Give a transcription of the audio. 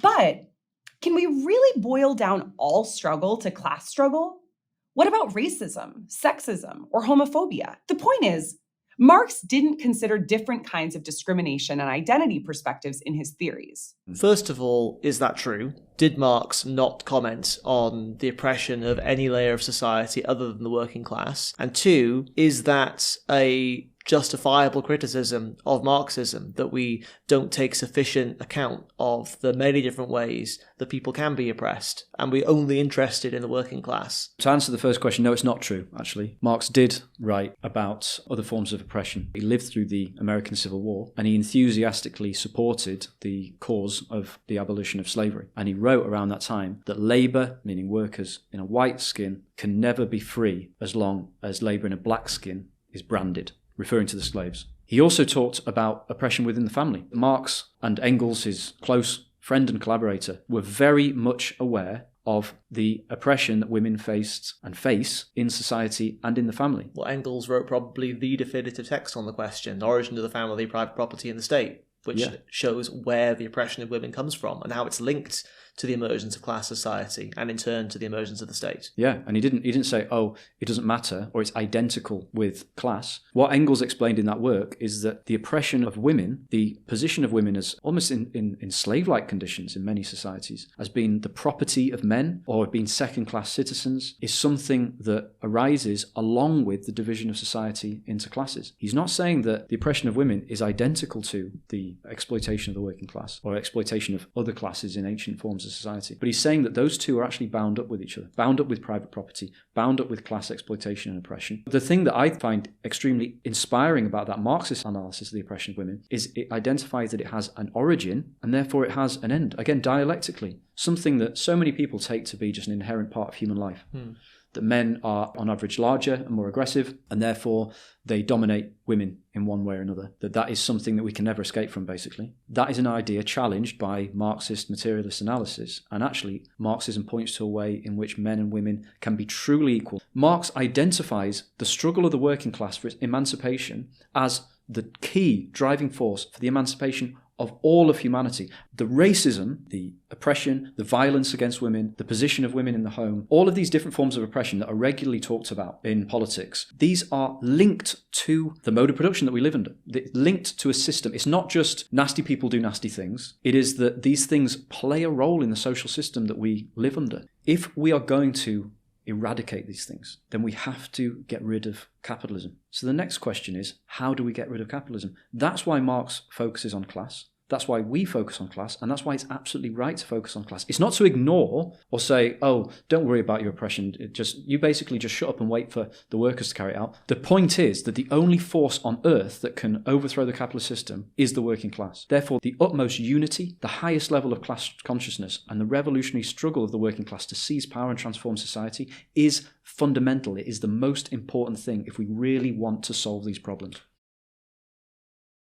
But can we really boil down all struggle to class struggle? What about racism, sexism, or homophobia? The point is, Marx didn't consider different kinds of discrimination and identity perspectives in his theories. First of all, is that true? Did Marx not comment on the oppression of any layer of society other than the working class? And two, is that a justifiable criticism of Marxism, that we don't take sufficient account of the many different ways that people can be oppressed, and we're only interested in the working class? To answer the first question, no, it's not true, actually. Marx did write about other forms of oppression. He lived through the American Civil War, and he enthusiastically supported the cause of the abolition of slavery. And he wrote around that time that labour, meaning workers in a white skin, can never be free as long as labour in a black skin is branded, referring to the slaves. He also talked about oppression within the family. Marx and Engels, his close friend and collaborator, were very much aware of the oppression that women faced and face in society and in the family. Well, Engels wrote probably the definitive text on the question, Origin of the Family, Private Property and the State, which shows where the oppression of women comes from and how it's linked to the emergence of class society and in turn to the emergence of the state. Yeah, and he didn't say, oh, it doesn't matter or it's identical with class. What Engels explained in that work is that the oppression of women, the position of women as almost in slave-like conditions in many societies, as being the property of men or being second-class citizens, is something that arises along with the division of society into classes. He's not saying that the oppression of women is identical to the exploitation of the working class or exploitation of other classes in ancient forms of society. But he's saying that those two are actually bound up with each other, bound up with private property, bound up with class exploitation and oppression. The thing that I find extremely inspiring about that Marxist analysis of the oppression of women is it identifies that it has an origin and therefore it has an end. Again, dialectically, something that so many people take to be just an inherent part of human life. That men are on average larger and more aggressive, and therefore they dominate women in one way or another. That is something that we can never escape from, basically. That is an idea challenged by Marxist materialist analysis, and actually Marxism points to a way in which men and women can be truly equal. Marx identifies the struggle of the working class for its emancipation as the key driving force for the emancipation of all of humanity. The racism, the oppression, the violence against women, the position of women in the home, all of these different forms of oppression that are regularly talked about in politics, these are linked to the mode of production that we live under. They're linked to a system. It's not just nasty people do nasty things. It is that these things play a role in the social system that we live under. If we are going to eradicate these things, then we have to get rid of capitalism. So the next question is, how do we get rid of capitalism? That's why Marx focuses on class. That's why we focus on class, and that's why it's absolutely right to focus on class. It's not to ignore or say, oh, don't worry about your oppression. You basically just shut up and wait for the workers to carry it out. The point is that the only force on earth that can overthrow the capitalist system is the working class. Therefore, the utmost unity, the highest level of class consciousness, and the revolutionary struggle of the working class to seize power and transform society is fundamental. It is the most important thing if we really want to solve these problems.